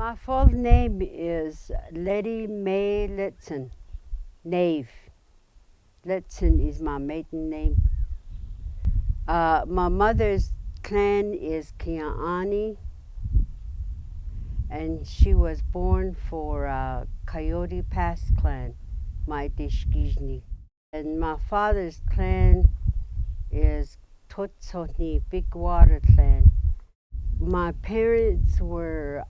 My full name is Lettie Mae Nave. Letson is my maiden name. My mother's clan is Kia'ani, and she was born for Coyote Pass clan, Maitishkijni. And my father's clan is Totsoni, Big Water clan. My parents were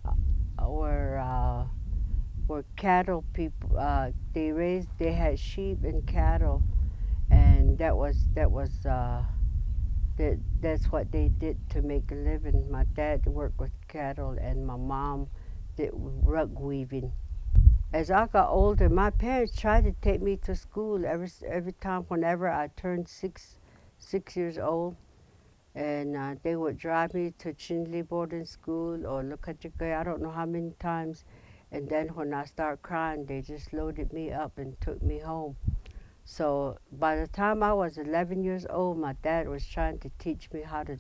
cattle people. They had sheep and cattle, and that's what they did to make a living. My dad worked with cattle, and my mom did rug weaving. As I got older, my parents tried to take me to school every time whenever I turned six years old, and they would drive me to Chinle boarding school or Lukachike, I don't know how many times. And then when I started crying, they just loaded me up and took me home. So by the time I was 11 years old, my dad was trying to teach me how to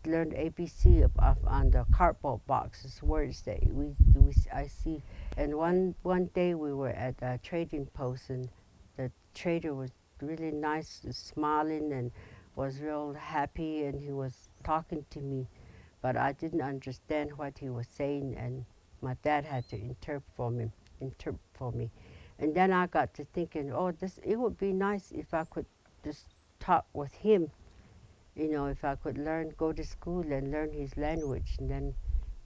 learn ABC on the cardboard boxes, words that I see. And one day we were at a trading post, and the trader was really nice, smiling, and was real happy, and he was talking to me, but I didn't understand what he was saying, and my dad had to interpret for me. And then I got to thinking, oh, it would be nice if I could just talk with him, if I could go to school and learn his language, and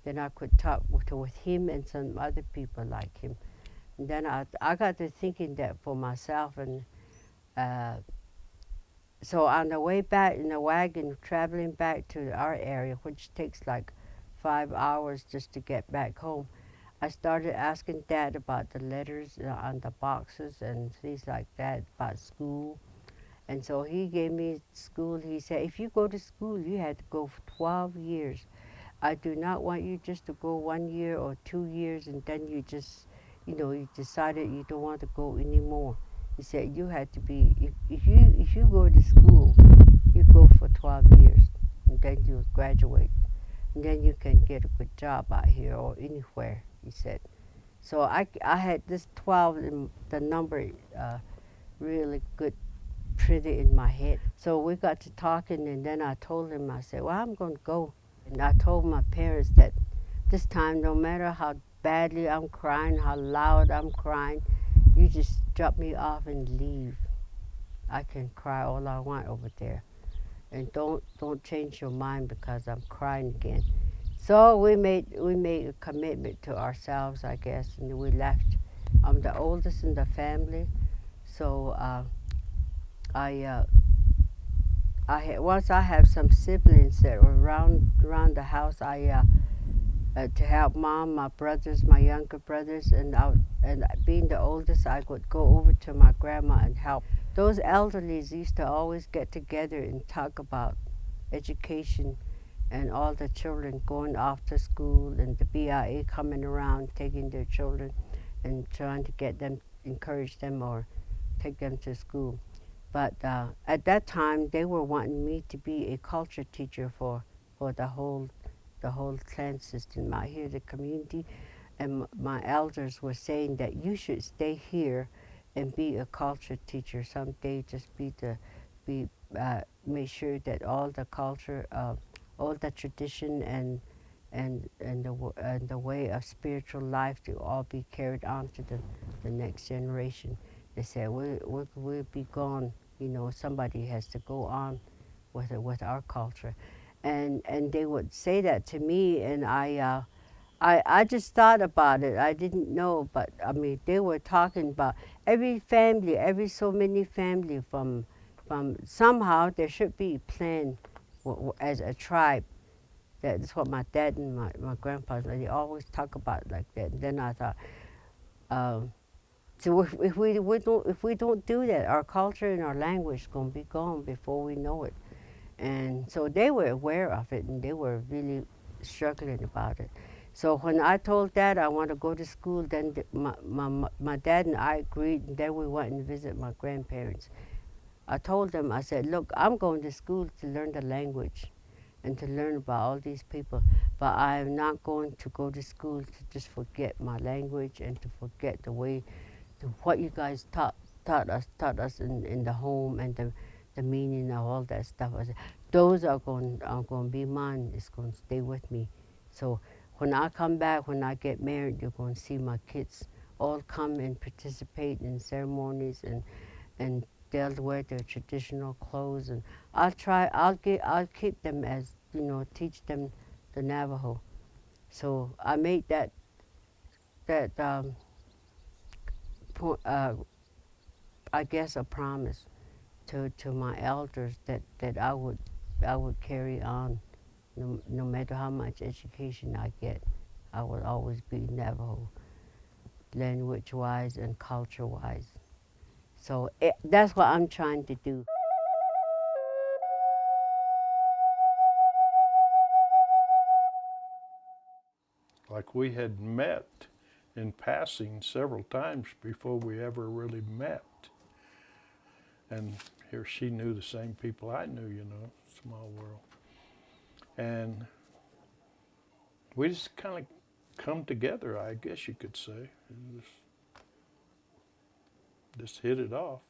then I could talk with him and some other people like him. And then I got to thinking that for myself, and uh, so on the way back in the wagon, traveling back to our area, which takes like 5 hours just to get back home, I started asking Dad about the letters on the boxes and things like that, about school. And so he gave me school. He said, if you go to school, you had to go for 12 years. I do not want you just to go 1 year or 2 years and then you just, you decided you don't want to go anymore. He said, you had to be, if you go to school, you go for 12 years and then you graduate. And then you can get a good job out here or anywhere, he said. So I had this 12, the number really good, pretty in my head. So we got to talking, and then I told him, I said, well, I'm going to go. And I told my parents that this time, no matter how badly I'm crying, how loud I'm crying, you just drop me off and leave. I can cry all I want over there. And don't change your mind because I'm crying again. So we made a commitment to ourselves, I guess, and we left. I'm the oldest in the family, so once I have some siblings that were around the house, to help Mom, my brothers, my younger brothers, and being the oldest, I would go over to my grandma and help. Those elderlies used to always get together and talk about education and all the children going off to school, and the BIA coming around taking their children and trying to encourage them or take them to school. But at that time, they were wanting me to be a culture teacher for the whole clan system out here, the community. And my elders were saying that you should stay here and be a culture teacher someday. Just make sure that all the culture, all the tradition and the way of spiritual life to all be carried on to the next generation. They said we'll be gone. Somebody has to go on with our culture, and they would say that to me, and I just thought about it. I didn't know, but I mean they were talking about every family, every so many family from somehow there should be a plan as a tribe. That's what my dad and my grandpa, they always talk about like that. And then I thought. So if we don't do that, our culture and our language is going to be gone before we know it. And so they were aware of it, and they were really struggling about it. So when I told Dad I want to go to school, then my dad and I agreed, and then we went and visit my grandparents. I told them, I said, look, I'm going to school to learn the language. and to learn about all these people. But I am not going to go to school to just forget my language and to forget the way, what you guys taught us in the home, and the meaning of all that stuff. Those are going to be mine. It's going to stay with me. So when I come back, when I get married, you're going to see my kids all come and participate in ceremonies, and they'll wear their traditional clothes, and I'll keep them, as you know, teach them the Navajo. So I made that I guess a promise to my elders that I would carry on, no matter how much education I get. I will always be Navajo, language wise and culture wise. So that's what I'm trying to do. Like we had met in passing several times before we ever really met. And here she knew the same people I knew, you know, small world. And we just kind of come together, I guess you could say. Just hit it off.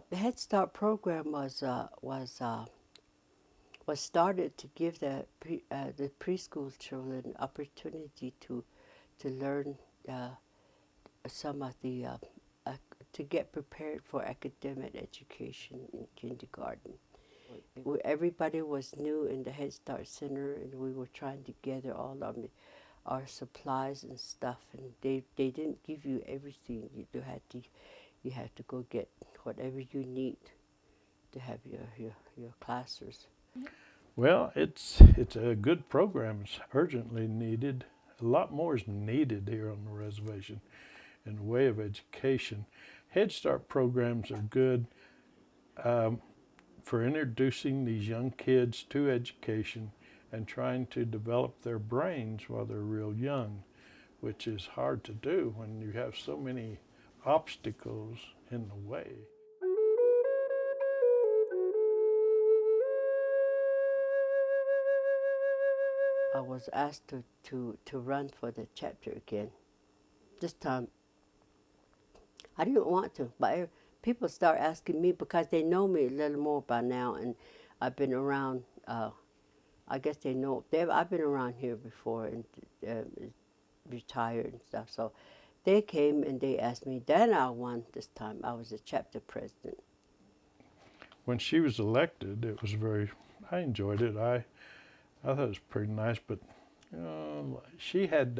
The Head Start program was started to give the preschool children opportunity to learn some of the to get prepared for academic education in kindergarten. Everybody was new in the Head Start Center, and we were trying to gather all of our supplies and stuff. And they didn't give you everything. You had to go get whatever you need to have your classes. Well, it's a good program. It's urgently needed. A lot more is needed here on the reservation in the way of education. Head Start programs are good for introducing these young kids to education and trying to develop their brains while they're real young, which is hard to do when you have so many obstacles in the way. I was asked to run for the chapter again. This time, I didn't want to, but people start asking me because they know me a little more by now, and I've been around. I guess they know. I've been around here before and retired and stuff. So they came and they asked me. Then I won this time. I was the chapter president. When she was elected, it was I enjoyed it. I thought it was pretty nice, but you know, she had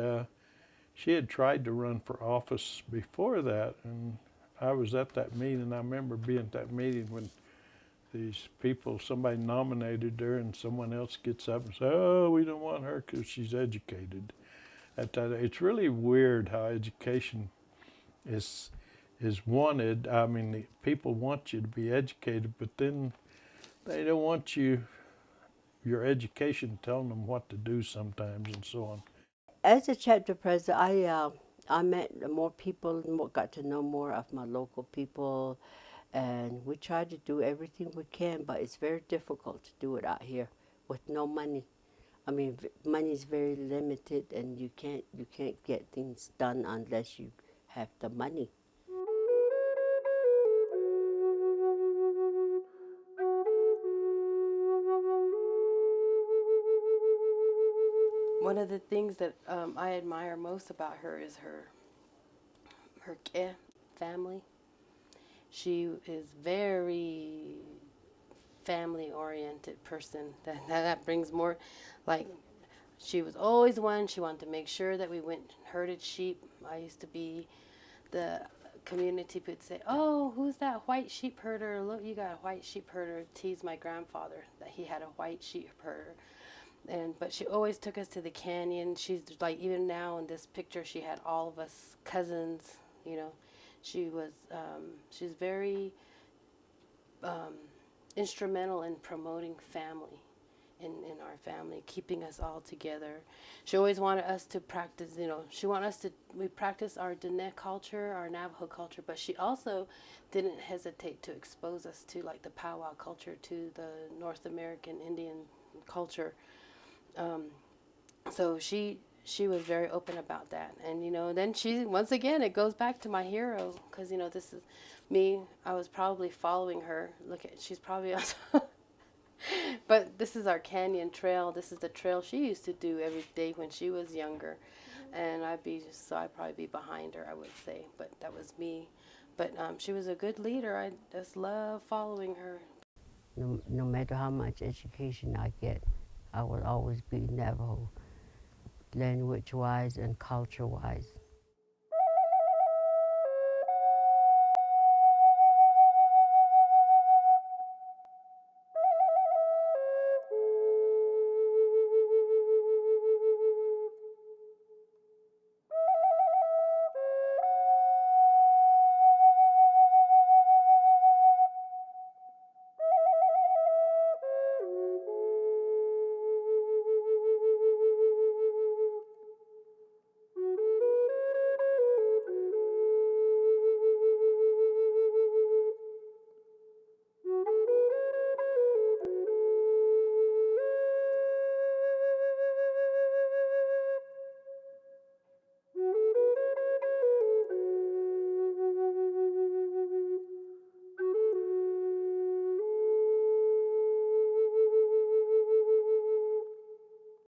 tried to run for office before that, and I was at that meeting. I remember being at that meeting when somebody nominated her, and someone else gets up and says, "Oh, we don't want her because she's educated." It's really weird how education is wanted. I mean, people want you to be educated, but then they don't want your education telling them what to do sometimes, and so on. As a chapter president, I met more people, got to know more of my local people, and we try to do everything we can. But it's very difficult to do it out here with no money. I mean, money is very limited, and you can't get things done unless you have the money. One of the things that I admire most about her is her family. She is very family-oriented person. That brings more, like, she was always one. She wanted to make sure that we went and herded sheep. I used to be the community would say, "Oh, who's that white sheep herder? Look, you got a white sheep herder." Tease my grandfather that he had a white sheep herder. But she always took us to the canyon. She's like, even now in this picture, she had all of us cousins. You know, she's very instrumental in promoting family in our family, keeping us all together. She always wanted us to practice, we practice our Diné culture, our Navajo culture, but she also didn't hesitate to expose us to like the powwow culture, to the North American Indian culture. So she was very open about that. And, then she, once again, it goes back to my hero, because, this is me. I was probably following her. Look at, she's probably also, but this is our canyon trail. This is the trail she used to do every day when she was younger. And I'd probably be behind her, I would say. But that was me. But she was a good leader. I just love following her. No matter how much education I get, I will always be Navajo, language-wise and culture-wise.